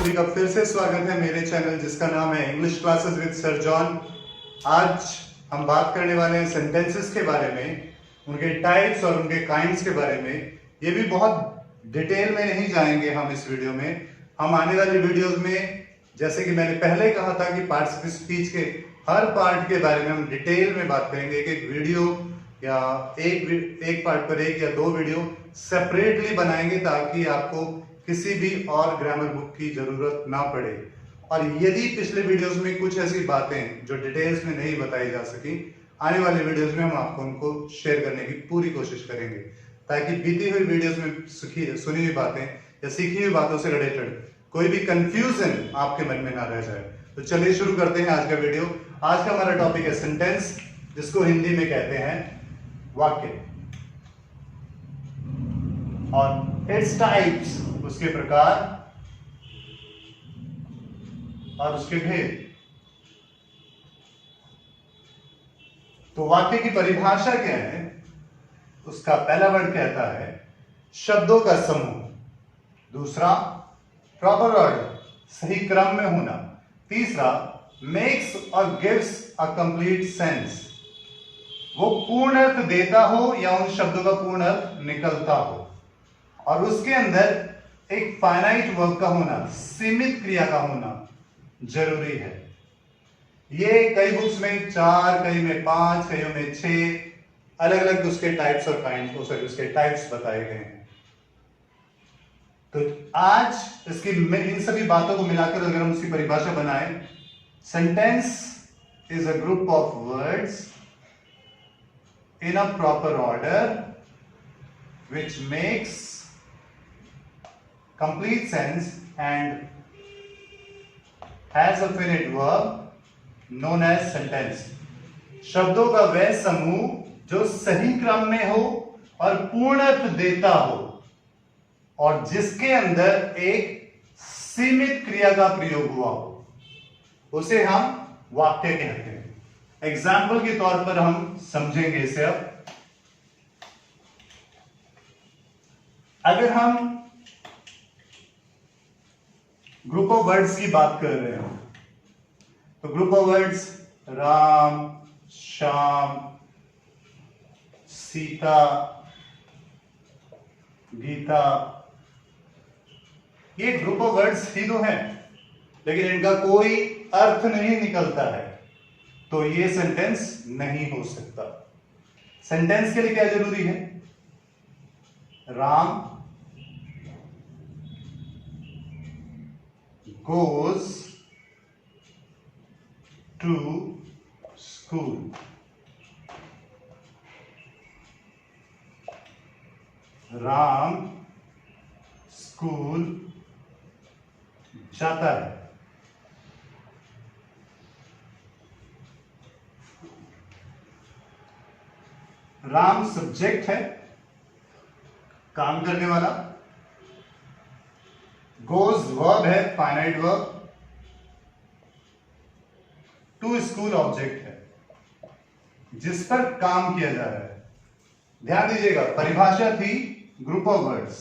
सभी का फिर से स्वागत है मेरे चैनल जिसका नाम है English classes with sir John. आज हम बात करने वाले हैं सेंटेंसेस के बारे में, उनके टाइप्स और उनके काइंड्स के बारे में। ये भी बहुत डिटेल में नहीं जाएंगे हम इस वीडियो में। हम आने वाली वीडियोस में, जैसे कि मैंने पहले कहा था कि पार्टिसिपल स्पीच के हर पार्ट के बारे में हम डिटेल में बात करेंगे। एक वीडियो या एक पार्ट पर एक या दो वीडियो सेपरेटली बनाएंगे ताकि आपको किसी भी और ग्रामर बुक की जरूरत ना पड़े। और यदि पिछले वीडियोस में कुछ ऐसी बातें जो डिटेल्स में नहीं बताई जा सकी, आने वाले वीडियोस में हम आपको उनको शेयर करने की पूरी कोशिश करेंगे ताकि बीती हुई वीडियोस में सुनी हुई बातें या सीखी हुई बातों से रिलेटेड कोई भी कंफ्यूजन आपके मन में ना रह जाए। तो चलिए शुरू करते हैं आज का वीडियो। आज का हमारा टॉपिक है सेंटेंस, जिसको हिंदी में कहते हैं वाक्य, और इट्स टाइप्स, उसके प्रकार और उसके भेद। तो वाक्य की परिभाषा क्या है? उसका पहला वर्ड कहता है शब्दों का समूह। दूसरा, प्रॉपर ऑर्डर, सही क्रम में होना। तीसरा, मेक्स और गिव्स अ कंप्लीट सेंस, वो पूर्ण अर्थ देता हो या उन शब्दों का पूर्ण अर्थ निकलता हो। और उसके अंदर एक फाइनाइट वर्ब का होना, सीमित क्रिया का होना जरूरी है। ये कई बुक्स में 4, कई में 5, कई में 6 अलग अलग उसके टाइप्स और काइंड्स, उसके टाइप्स बताए गए हैं। तो आज इसकी इन सभी बातों को मिलाकर अगर हम उसकी परिभाषा बनाएं, sentence is a group of words in a proper order which makes complete sense and has a finite verb known as sentence। शब्दों का वह समूह जो सही क्रम में हो और पूर्ण अर्थ देता हो और जिसके अंदर एक सीमित क्रिया का प्रयोग हुआ हो, उसे हम वाक्य कहते हैं। एग्जाम्पल के तौर पर हम समझेंगे इसे। अब अगर हम ग्रुप ऑफ वर्ड्स की बात कर रहे हो तो group of words Ram, Shyam, Sita, Gita, ये ग्रुप ऑफ वर्ड्स ही तो हैं, लेकिन इनका कोई अर्थ नहीं निकलता है, तो ये सेंटेंस नहीं हो सकता। सेंटेंस के लिए क्या जरूरी है? Ram goes to school। Ram school जाता है। राम सब्जेक्ट है, काम करने वाला। गोज वर्ब है, finite verb. To school object है जिस पर काम किया जा रहा है। ध्यान दीजिएगा, परिभाषा थी ग्रुप ऑफ वर्ड्स,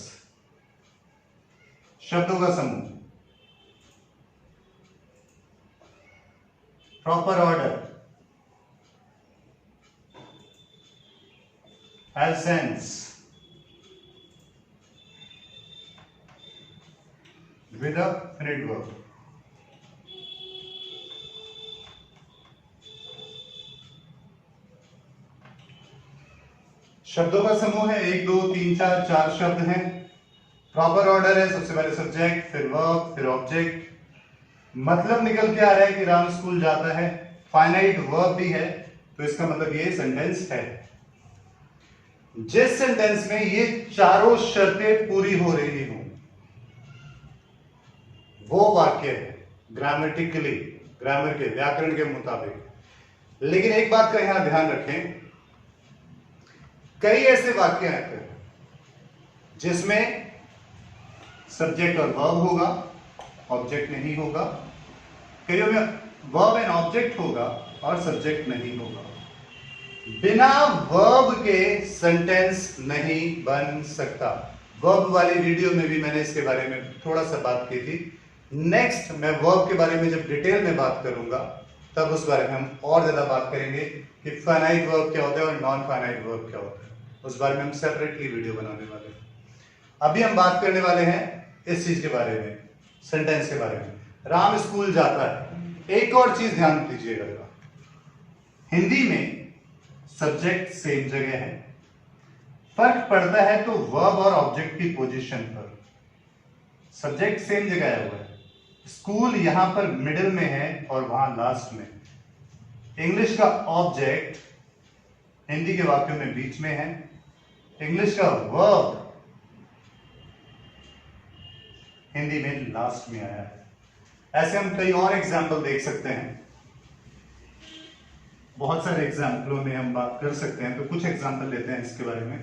शब्दों का समूह। Proper order, has sense, with a finite verb। शब्दों का समूह है, 1 2 3 4 4 शब्द हैं। प्रॉपर ऑर्डर है, सबसे पहले सब्जेक्ट, फिर वर्ब, फिर ऑब्जेक्ट। मतलब निकल के आ रहा है कि राम स्कूल जाता है। फाइनाइट वर्ब भी है, तो इसका मतलब ये सेंटेंस है। जिस सेंटेंस में ये चारों शर्तें पूरी हो रही हो वो वाक्य है, ग्रामेटिकली, ग्रामर के, व्याकरण के मुताबिक। लेकिन एक बात का यहां ध्यान रखें, कई ऐसे वाक्य आते हैं जिसमें सब्जेक्ट और वर्ब होगा, ऑब्जेक्ट नहीं होगा। कईयों में वर्ब एंड ऑब्जेक्ट होगा और सब्जेक्ट नहीं होगा। बिना वर्ब के सेंटेंस नहीं बन सकता। वर्ब वाली वीडियो में भी मैंने इसके बारे में थोड़ा सा बात की थी। नेक्स्ट मैं वर्ब के बारे में जब डिटेल में बात करूंगा तब उस बारे में हम और ज्यादा बात करेंगे कि फाइनाइट वर्ब क्या होता है और नॉन फाइनाइट वर्ब क्या होता है। उस बारे में हम सेपरेटली वीडियो बनाने वाले हैं। अभी हम बात करने वाले हैं इस चीज के बारे में, सेंटेंस के बारे में। राम स्कूल जाता है। एक और चीज ध्यान दीजिएगा, हिंदी में सब्जेक्ट सेम जगह है, फर्क पड़ता है तो वर्ब और ऑब्जेक्ट की पोजीशन पर। सब्जेक्ट सेम जगह आया हुआ है, स्कूल यहां पर मिडिल में है और वहां लास्ट में। इंग्लिश का ऑब्जेक्ट हिंदी के वाक्यों में बीच में है, इंग्लिश का वर्ब हिंदी में लास्ट में आया है। ऐसे हम कई और एग्जाम्पल देख सकते हैं, बहुत सारे एग्जाम्पलों में हम बात कर सकते हैं। तो कुछ एग्जाम्पल लेते हैं इसके बारे में,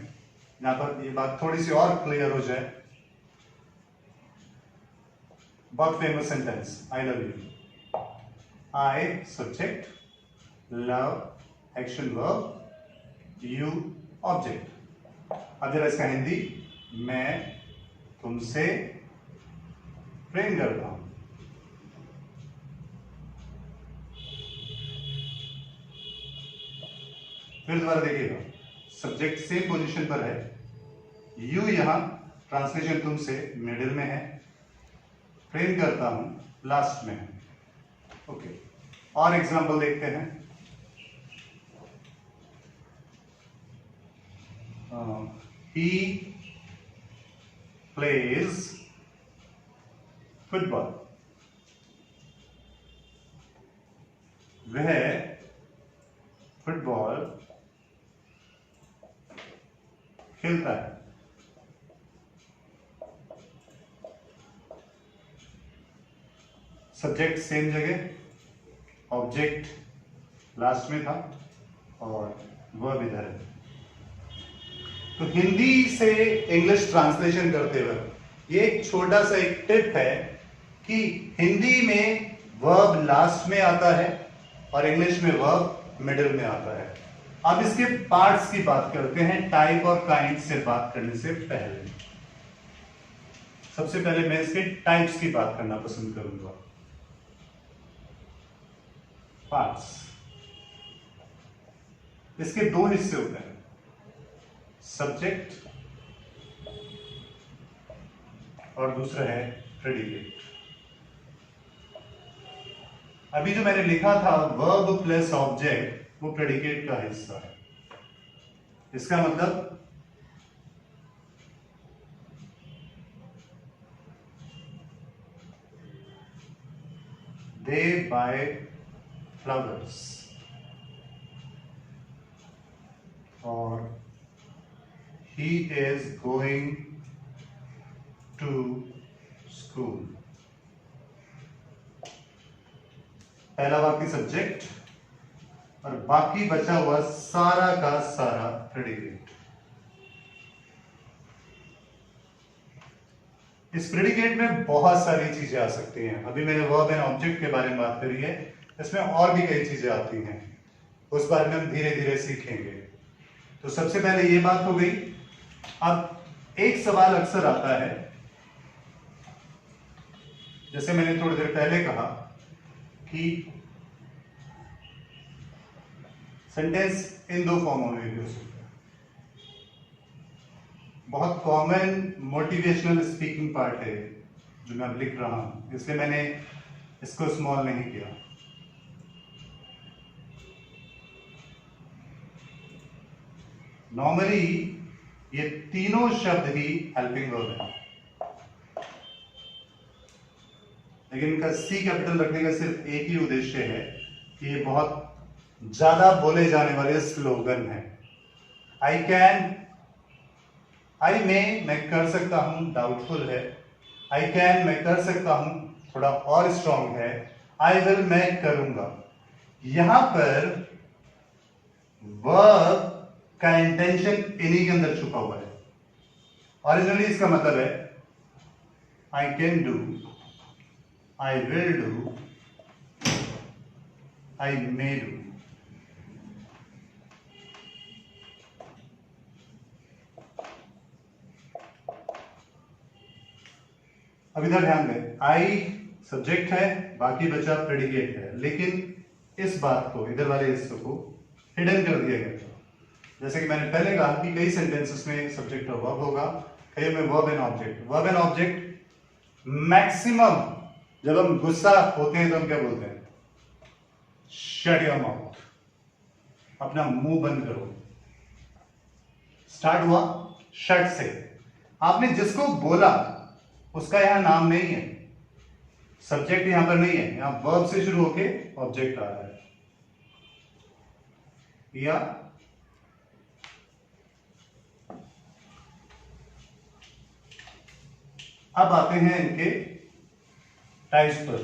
यहां पर ये बात थोड़ी सी और क्लियर हो जाए। बहुत famous sentence, I love you. I subject, love action verb, you object. अब जरा इसका हिंदी, मैं तुमसे प्रेम करता हूं। फिर दोबारा देखिएगा, सब्जेक्ट सेम पोजीशन पर है, यू यहां ट्रांसलेशन तुमसे मिडिल में है, प्रेम करता हूं लास्ट में है। ओके, और एग्जांपल देखते हैं। ही प्लेज फुटबॉल, वह फुटबॉल खेलता है। सब्जेक्ट सेम जगह, ऑब्जेक्ट लास्ट में था और वर्ब इधर है। तो हिंदी से इंग्लिश ट्रांसलेशन करते वक्त ये एक छोटा सा एक टिप है कि हिंदी में वर्ब लास्ट में आता है और इंग्लिश में वर्ब मिडिल में आता है। अब इसके पार्ट्स की बात करते हैं, टाइप और काइंड से बात करने से पहले। सबसे पहले मैं इसके टाइप्स की बात करना पसंद करूंगा। पार्ट्स, इसके दो हिस्से होते हैं, सब्जेक्ट और दूसरा है प्रेडिकेट। अभी जो मैंने लिखा था वर्ब प्लस ऑब्जेक्ट, वो प्रेडिकेट का हिस्सा है। इसका मतलब they buy flowers और he is going to school। पहला वाक्य सब्जेक्ट और बाकी बचा हुआ सारा का सारा प्रेडिकेट। इस प्रेडिकेट में बहुत सारी चीजें आ सकती हैं। अभी मैंने वर्ब एंड ऑब्जेक्ट के बारे में बात करी है, इसमें और भी कई चीजें आती हैं, उस बारे में हम धीरे धीरे सीखेंगे। तो सबसे पहले ये बात हो गई। अब एक सवाल अक्सर आता है, जैसे मैंने थोड़ी देर पहले कहा कि सेंटेंस इन दो फॉर्मों में भी हो सकता है। बहुत कॉमन मोटिवेशनल स्पीकिंग पार्ट है जो मैं अब लिख रहा हूं, इसलिए मैंने इसको स्मॉल नहीं किया। नॉर्मली ये तीनों शब्द ही हेल्पिंग वर्ब है, लेकिन इनका सी कैपिटल रखने का सिर्फ एक ही उद्देश्य है कि ये बहुत ज्यादा बोले जाने वाले स्लोगन है। आई कैन, आई में मैं कर सकता हूं डाउटफुल है, आई कैन मैं कर सकता हूं थोड़ा और स्ट्रांग है, आई विल मैं करूंगा। यहां पर वर्ब का इंटेंशन इन्हीं के अंदर छुपा हुआ है। ओरिजिनली इसका मतलब है I can do, I will do, I may do. अब इधर ध्यान दें, आई सब्जेक्ट है, बाकी बचा प्रेडिकेट है, लेकिन इस बात को, इधर वाले हिस्से को हिडन कर दिया गया था। जैसे कि मैंने पहले कहा कि कई सेंटेंसेस में सब्जेक्ट और वर्ब होगा, कई में verb and object. Verb and object maximum जब हम गुस्सा होते हैं तो हम क्या बोलते हैं? शट योर माउथ, अपना मुंह बंद करो। स्टार्ट हुआ शट से। आपने जिसको बोला उसका यहां नाम नहीं है, सब्जेक्ट यहां पर नहीं है, यहां वर्ब से शुरू होके ऑब्जेक्ट आ रहा है। या अब आते हैं इनके टाइप्स पर,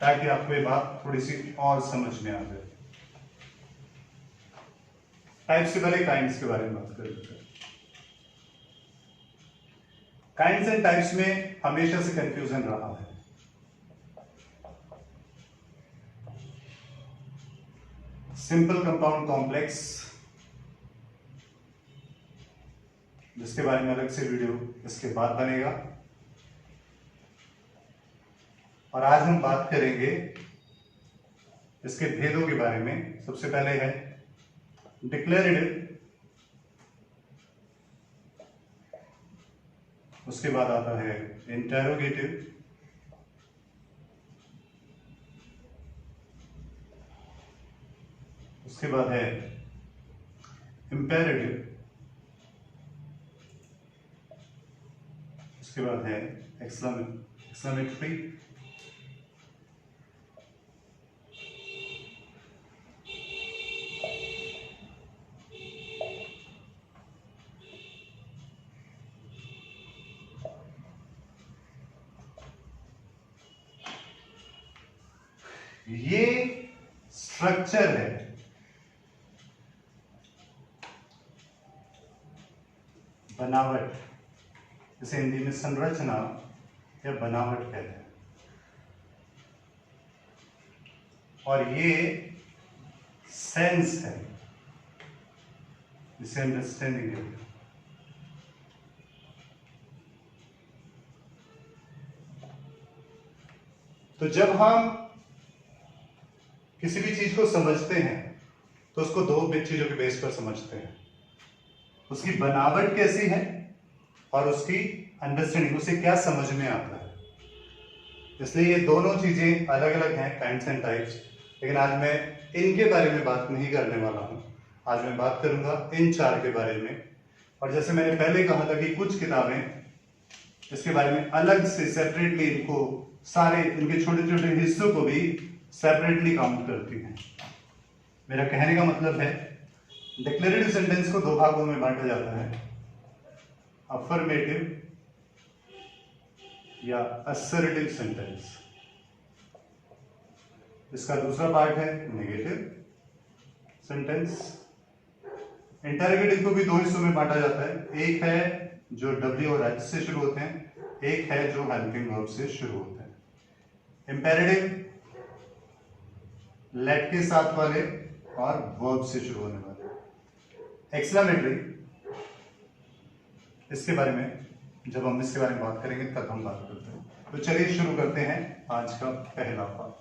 ताकि आपको ये बात थोड़ी सी और समझ में आ जाए। टाइप्स से पहले काइंड्स के बारे में बात कर लेते हैं। काइंड्स एंड टाइप्स में हमेशा से कंफ्यूजन रहा है। सिंपल, कंपाउंड, कॉम्प्लेक्स, जिसके बारे में अलग से वीडियो इसके बाद बनेगा। और आज हम बात करेंगे इसके भेदों के बारे में। सबसे पहले है डिक्लेरेटिव, उसके बाद आता है इंटेरोगेटिव, उसके बाद है इंपेरेटिव, उसके बाद है एक्सक्लेमेटरी, ये स्ट्रक्चर है। बनावट, इसे हिंदी में संरचना या बनावट कहते हैं। और ये सेंस है, इसे अंडरस्टैंडिंग कहते हैं। तो जब हम किसी भी चीज को समझते हैं तो उसको दो चीजों के बेस पर समझते हैं, उसकी बनावट कैसी है और उसकी अंडरस्टैंडिंग, उसे क्या समझ में आता है। इसलिए ये दोनों चीजें अलग अलग हैं, काइंड्स एंड टाइप्स। लेकिन आज मैं इनके बारे में बात नहीं करने वाला हूं। आज मैं बात करूंगा इन चार के बारे में। और जैसे मैंने पहले कहा था कि कुछ किताबें इसके बारे में अलग से सेपरेटली इनको सारे इनके छोटे छोटे हिस्सों को भी सेपरेटली काउंट करती हैं। मेरा कहने का मतलब है डिक्लेरेटिव सेंटेंस को दो भागों में बांटा जाता है, अफर्मेटिव या असर्टिव सेंटेंस। इसका दूसरा पार्ट है नेगेटिव सेंटेंस। इंटरोगेटिव को भी दो हिस्सों में बांटा जाता है, एक है जो डब्ल्यू और एच से शुरू होते हैं, एक है जो हेल्पिंग वर्ब से शुरू होते हैं। इंपेरेटिव लेट के साथ वाले और वर्ब से शुरू होने वाले। एक्सक्लेमेटरी, इसके बारे में जब हम इसके बारे में बात करेंगे तब हम बात करते हैं। तो चलिए शुरू करते हैं आज का पहला पार्ट,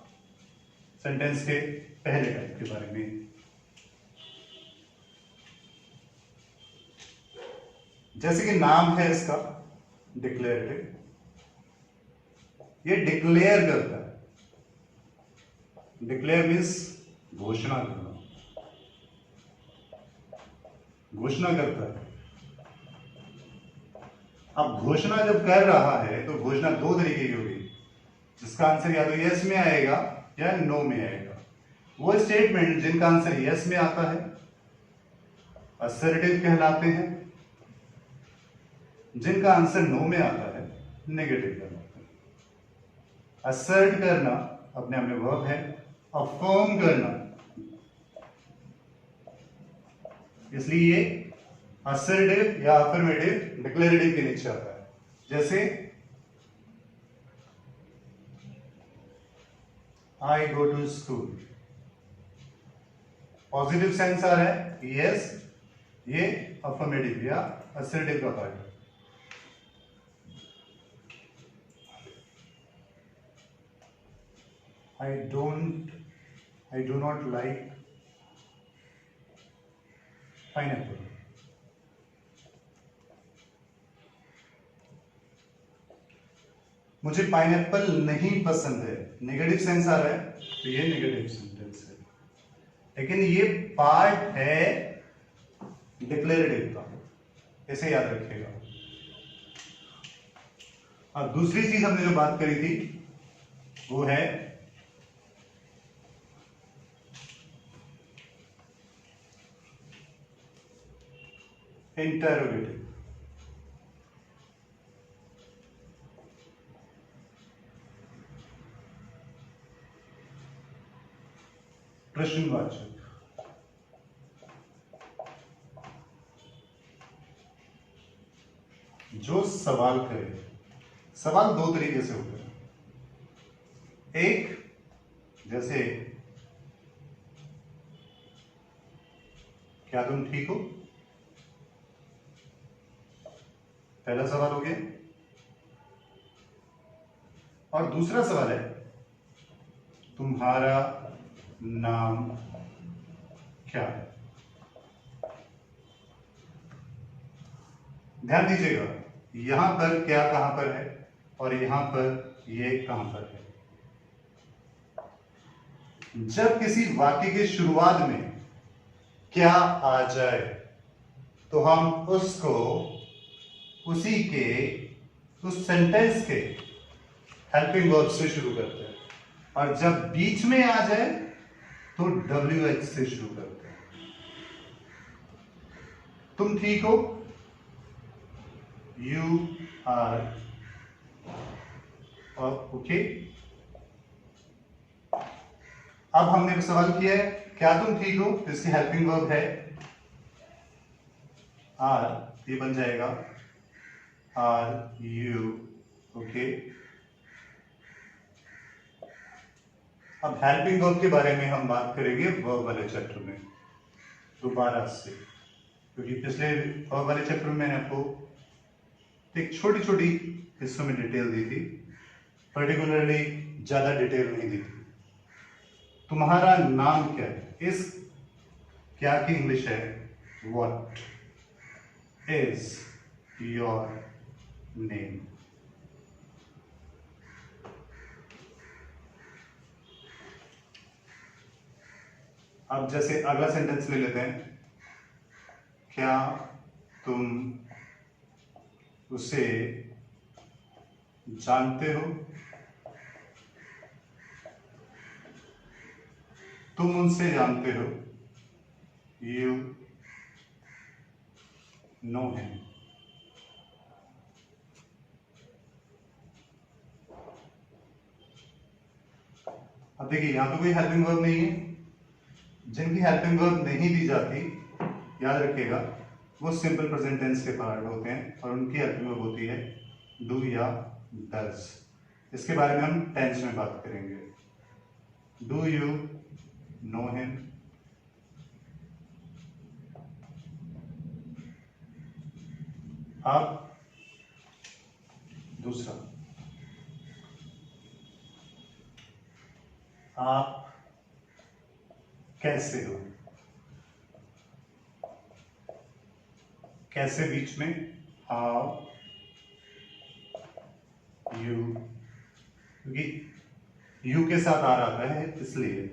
सेंटेंस के पहले टाइप के बारे में। जैसे कि नाम है इसका डिक्लेरेटिव, ये डिक्लेयर करता है। डिक्लेयर मीन्स घोषणा करना, घोषणा करता है। अब घोषणा जब कर रहा है तो घोषणा दो तरीके की होगी, जिसका आंसर या तो यस में आएगा या नो में आएगा। वो स्टेटमेंट जिनका आंसर यस में आता है असर्टिव कहलाते हैं, जिनका आंसर नो में आता है नेगेटिव कहलाते हैं। असर्ट करना अपने आप में वर्ब है, अफर्म करना, इसलिए ये असर्टिव या अफर्मेटिव डिक्लेरेटिव के नीचे आता है। जैसे I go to school, positive sense आ रहा है यस, ये अफर्मेटिव या असर्टिव का पार्ट है। I do not like pineapple. मुझे पाइनएप्पल नहीं पसंद है, नेगेटिव सेंस आ रहा है तो ये नेगेटिव सेंटेंस है, लेकिन ये पार्ट है डिक्लेरेटिव का, इसे याद रखिएगा। और दूसरी चीज हमने जो बात करी थी वो है इंटरोगेटिव। प्रश्नवाचक। जो सवाल करे, सवाल दो तरीके से होते हैं। एक, जैसे क्या तुम ठीक हो, पहला सवाल हो गया। और दूसरा सवाल है तुम्हारा नाम क्या है। ध्यान दीजिएगा, यहां पर क्या कहां पर है और यहां पर ये कहां पर है। जब किसी वाक्य की शुरुआत में क्या आ जाए तो हम उसको उसी के उस सेंटेंस के हेल्पिंग वर्ब से शुरू करते हैं, और जब बीच में आ जाए तो WH से शुरू करते हैं। तुम ठीक हो, यू आर ओके। अब हमने सवाल किया है क्या तुम ठीक हो, इसकी हेल्पिंग वर्ब है आर, ये बन जाएगा आर यू ओके। अब हेल्पिंग वर्ब के बारे में हम बात करेंगे वर्ब वाले चैप्टर में दोबारा से, क्योंकि पिछले वर्ब वाले चैप्टर में मैंने आपको एक छोटी छोटी हिस्सों में डिटेल दी थी, पर्टिकुलरली ज्यादा डिटेल नहीं दी थी। तुम्हारा नाम क्या है, इस क्या की इंग्लिश है व्हाट इज योर नेम। अब जैसे अगला सेंटेंस ले लेते हैं, क्या तुम उसे जानते हो, तुम उनसे जानते हो, यू नो हिम। अब देखिए यहां तो कोई हेल्पिंग वर्ब नहीं है, जिनकी हेल्पिंग वर्ब नहीं दी जाती याद रखिएगा वो सिंपल प्रेजेंट टेंस के पार्ट होते हैं और उनकी हेल्पिंग वर्ब होती है डू या डज। इसके बारे में हम टेंस में बात करेंगे। डू यू नो हिम, अब दूसरा, आप कैसे हो, कैसे बीच में हाउ यू, क्योंकि यू के साथ आ रहा है इसलिए।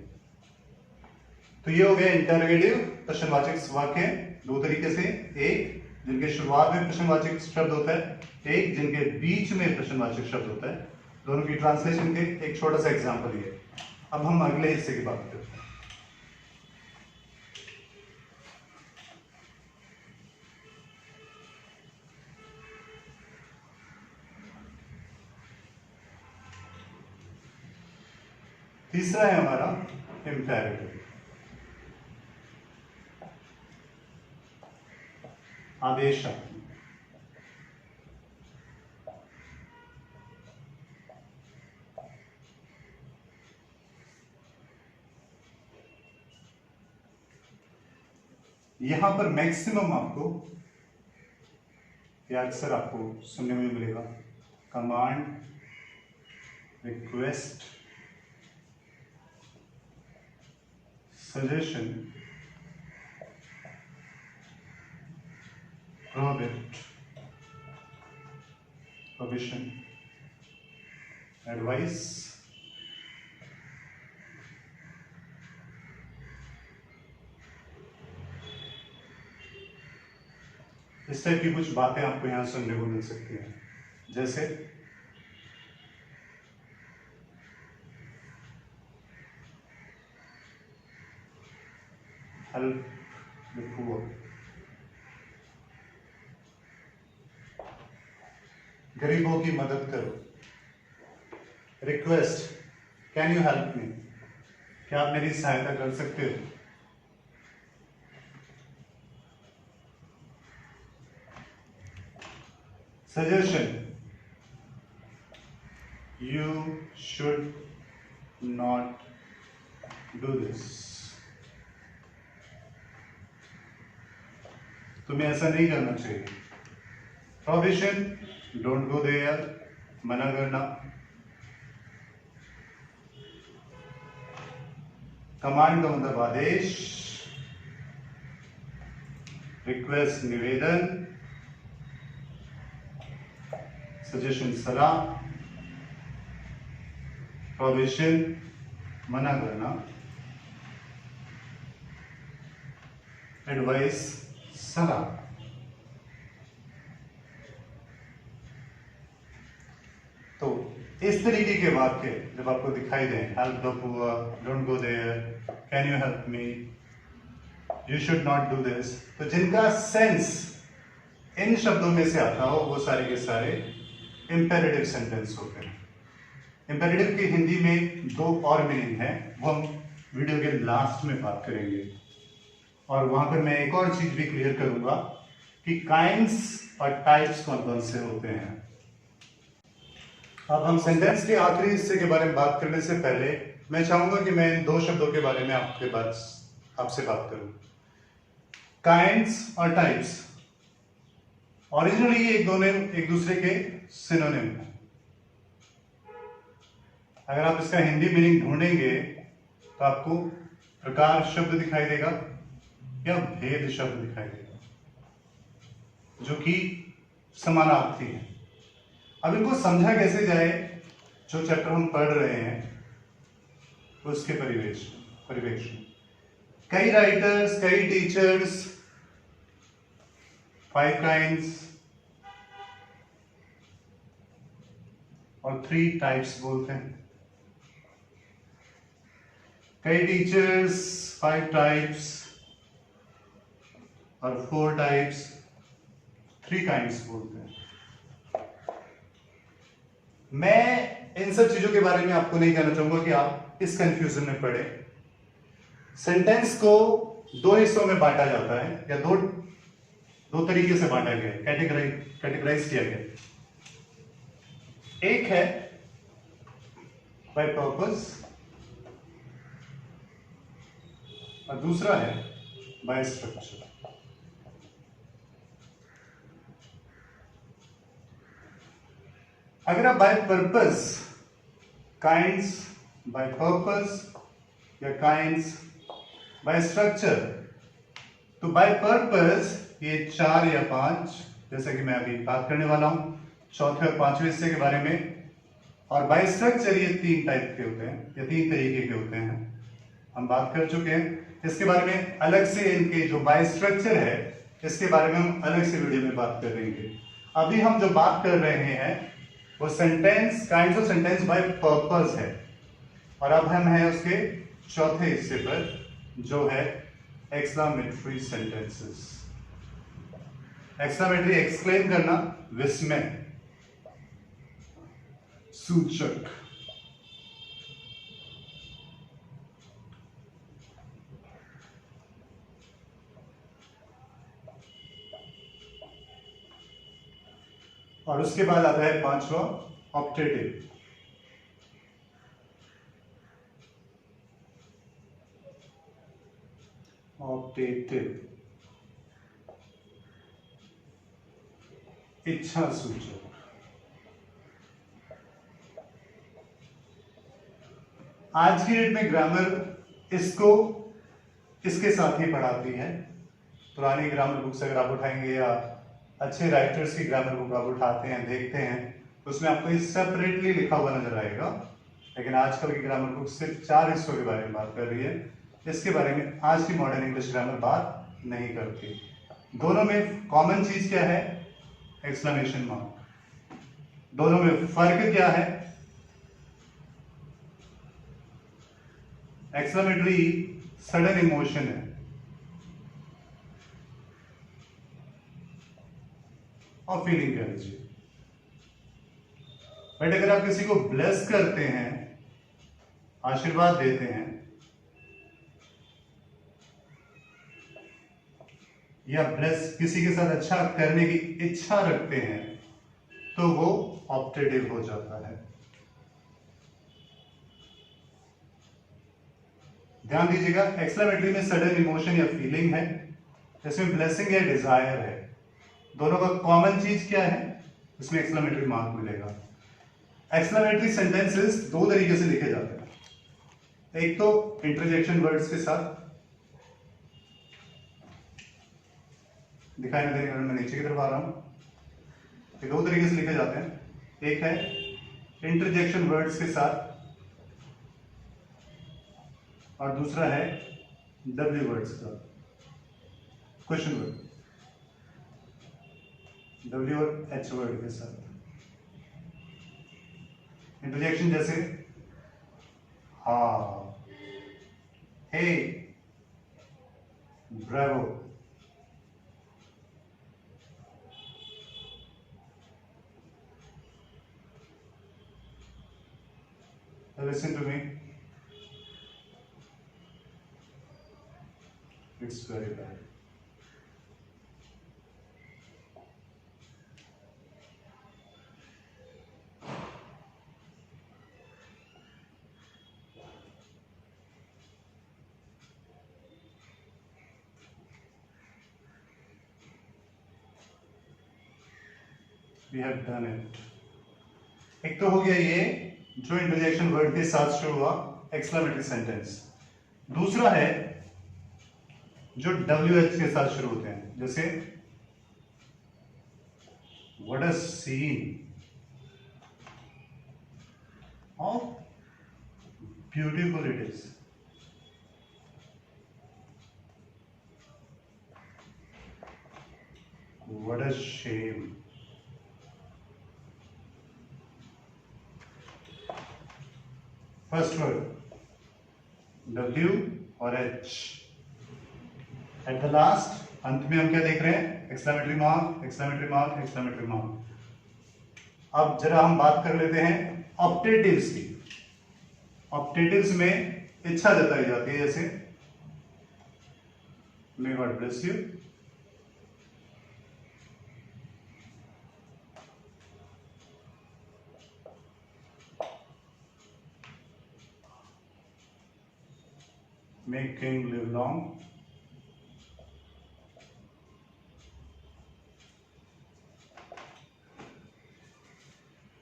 तो ये हो गया इंटरोगेटिव प्रश्नवाचक वाक्य दो तरीके से, एक जिनके शुरुआत में प्रश्नवाचक शब्द होता है, एक जिनके बीच में प्रश्नवाचक शब्द होता है। दोनों की ट्रांसलेशन के एक छोटा सा एग्जांपल ये। अब हम अगले हिस्से की बात करते हैं। तीसरा है हमारा इम्पेरेटिव, आदेशात्मक। यहां पर मैक्सिमम आपको या अक्सर आपको सुनने में मिलेगा command, request, suggestion, prohibit, prohibition, advice, इस टाइप की कुछ बातें आपको यहां सुनने को मिल सकती हैं, जैसे हेल्प द पुअर, गरीबों की मदद करो, रिक्वेस्ट, कैन यू हेल्प मी, क्या आप मेरी सहायता कर सकते हो, suggestion, you should not do this, तुम्हें ऐसा नहीं करना चाहिए, prohibition, don't go there, मना करना, कमांड का मतलब आदेश, रिक्वेस्ट निवेदन, सजेशन सलाह, प्रोहिबिशन मना करना, एडवाइस सलाह। तो इस तरीके के वाक्य जब आपको दिखाई दें, help the poor, don't go there, can you help me, you should not do this, तो जिनका सेंस इन शब्दों में से आता हो वो सारे के सारे इंपेरेटिव सेंटेंस होते हैं। इंपेरेटिव की हिंदी में दो और मीनिंग है, वो हम वीडियो के लास्ट में बात करेंगे, और वहां पर मैं एक और चीज भी क्लियर करूंगा कि काइंड्स और टाइप्स कौन कौन से होते हैं। अब हम सेंटेंस के आखिरी हिस्से के बारे में बात करने से पहले मैं चाहूंगा कि मैं इन दो शब्दों के बारे में आपसे बात करूं, काइंड्स और टाइप्स। ओरिजिनली ये एक दूसरे के सिनोनिम है। अगर आप इसका हिंदी मीनिंग ढूंढेंगे तो आपको प्रकार शब्द दिखाई देगा या भेद शब्द दिखाई देगा, जो कि समानार्थी है। अब इनको समझा कैसे जाए, जो चैप्टर हम पढ़ रहे हैं उसके परिवेश में कई राइटर्स, कई टीचर्स 5 काइंड्स और 3 टाइप्स बोलते हैं। कई टीचर्स 5 टाइप्स और 4 टाइप्स, 3 काइंड्स बोलते हैं। मैं इन सब चीजों के बारे में आपको नहीं कहना चाहूंगा कि आप इस कंफ्यूजन में पड़े। सेंटेंस को 2 हिस्सों में बांटा जाता है, या दो तरीके से बांटा गया है, कैटेगराइज किया गया है। एक है बाय पर्पस और दूसरा है बाय स्ट्रक्चर। अगर आप by purpose, kinds by purpose या काइंड्स बाय स्ट्रक्चर, तो बाय पर्पस ये 4 या 5, जैसा कि मैं अभी बात करने वाला हूं चौथे और 5वें हिस्से के बारे में, और बाय स्ट्रक्चर ये 3 टाइप के होते हैं या 3 तरीके के होते हैं, हम बात कर चुके हैं। इसके बारे में अलग से, इनके जो बाय स्ट्रक्चर है इसके बारे में हम अलग से वीडियो में बात करेंगे। अभी हम जो बात कर रहे हैं वो sentence, kinds of sentence by purpose है, और अब हम हैं उसके चौथे हिस्से पर, जो है एक्सक्लेमेटरी सेंटेंसेस। एक्सक्लेमेटरी, एक्सक्लेम करना, विस्मय सूचक। और उसके बाद आता है 5वां, ऑप्टेटिव। ऑप्टेटिव इच्छा सूचक। आज की डेट में ग्रामर इसको इसके साथ ही पढ़ाती है। पुरानी ग्रामर बुक्स अगर आप उठाएंगे या अच्छे राइटर्स की ग्रामर बुक आप उठाते हैं देखते हैं तो उसमें आपको ये सेपरेटली लिखा हुआ नजर आएगा, लेकिन आजकल की ग्रामर बुक सिर्फ 4 हिस्सों के बारे में बात कर रही है। इसके बारे में आज की मॉडर्न इंग्लिश ग्रामर बात नहीं करती। दोनों में कॉमन चीज क्या है? Exclamation mark. दोनों में फर्क क्या है? एक्सक्लेमेटरी सडन इमोशन है और फीलिंग कह लीजिए। बट अगर आप किसी को ब्लेस करते हैं, आशीर्वाद देते हैं या ब्लेस किसी के साथ अच्छा करने की इच्छा रखते हैं तो वो ऑप्टेटिव हो जाता है। ध्यान दीजिएगा, एक्सक्लेमेटरी में सडन इमोशन या फीलिंग है, इसमें ब्लेसिंग या डिजायर है। दोनों का कॉमन चीज क्या है? इसमें एक्सक्लेमेटरी मार्क मिलेगा। एक्सक्लेमेटरी सेंटेंसेस दो तरीके से लिखे जाते हैं, एक तो इंटरजेक्शन वर्ड्स के साथ, दिखाई नहीं देने मैं नीचे की तरफ आ रहा हूं। ये दो तरीके से लिखे जाते हैं, एक है इंटरजेक्शन वर्ड्स के साथ और दूसरा है डब्ल्यू वर्ड्स का, क्वेश्चन वर्ड, डब्ल्यू और एच वर्ड के साथ। इंटरजेक्शन जैसे हा, हे, Bravo, listen to me, it's very bad. We have done it. एक तो हो गया ये जो इंटरजेक्शन वर्ड के साथ शुरू हुआ एक्सक्लेमेटरी सेंटेंस। दूसरा है जो WH के साथ शुरू होते हैं, जैसे what a scene, how beautiful it is, what a shame. First word W और H, एट द लास्ट अंत में हम क्या देख रहे हैं? Exclamatory mark, exclamatory mark, exclamatory mark. अब जरा हम बात कर लेते हैं ऑप्टेटिव्स की। ऑप्टेटिव्स में इच्छा जताई जाती है, जैसे may God bless you, may king live long,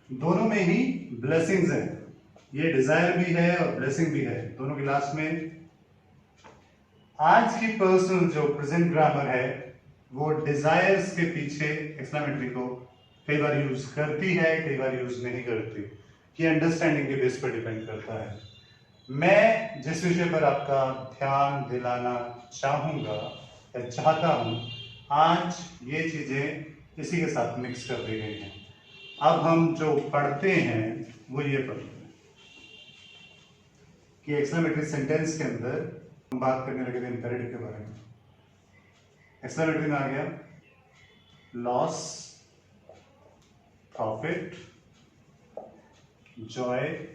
दोनों में ही ब्लेसिंग्स हैं। ये डिजायर भी है और ब्लेसिंग भी है, दोनों की लास्ट में। आज की पर्सनल जो प्रेजेंट ग्रामर है वो डिजायर्स के पीछे एक्सक्लेमेटरी को कई बार यूज करती है, कई बार यूज नहीं करती। ये अंडरस्टैंडिंग के बेस पर डिपेंड करता है। मैं जिस विषय पर आपका ध्यान दिलाना चाहूंगा या चाहता हूं, आज ये चीजें इसी के साथ मिक्स कर दी गई हैं। अब हम जो पढ़ते हैं वो ये पढ़ते हैं कि एक्सक्लेमेटरी सेंटेंस के अंदर हम बात करने लगे थे इंपेरेटिव के बारे में। एक्सक्लेमेटरी में आ गया loss, profit, joy,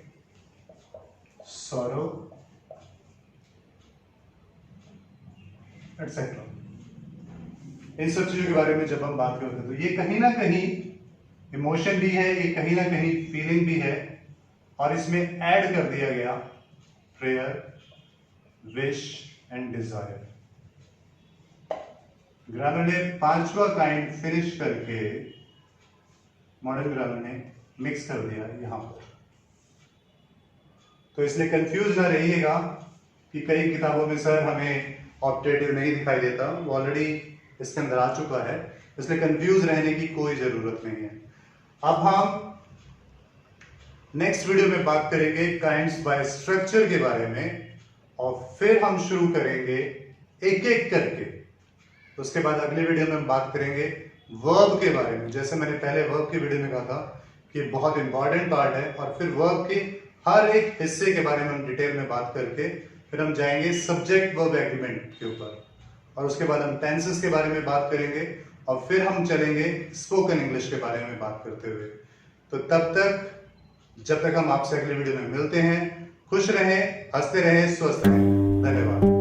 sorrow etcetera. इन सब चीजों के बारे में जब हम बात करते हैं तो ये कहीं ना कहीं इमोशन भी है, ये कहीं ना कहीं फीलिंग भी है, और इसमें ऐड कर दिया गया prayer, wish and desire. Grammar ने पांचवा काइंड फिनिश करके मॉडर्न ग्रामर ने मिक्स कर दिया यहां पर। तो इसलिए कंफ्यूज ना रहिएगा कि कई किताबों में सर हमें ऑप्टेटिव नहीं दिखाई देता, वो ऑलरेडी इसके अंदर आ चुका है, इसलिए कंफ्यूज रहने की कोई जरूरत नहीं है। अब हम नेक्स्ट वीडियो में बात करेंगे काइंड्स बाय स्ट्रक्चर के बारे में, और फिर हम शुरू करेंगे एक एक करके। उसके बाद अगले वीडियो में हम बात करेंगे वर्ब के बारे में। जैसे मैंने पहले वर्ब की वीडियो में कहा था कि बहुत इंपॉर्टेंट पार्ट है, और फिर वर्ब के हर एक हिस्से के बारे में हम डिटेल में बात करके फिर हम जाएंगे सब्जेक्ट वर्ब एग्रीमेंट के ऊपर, और उसके बाद हम टेंसेस के बारे में बात करेंगे, और फिर हम चलेंगे स्पोकन इंग्लिश के बारे में बात करते हुए। तो तब तक, जब तक हम आपसे अगले वीडियो में मिलते हैं, खुश रहें, हंसते रहें, स्वस्थ रहें। धन्यवाद।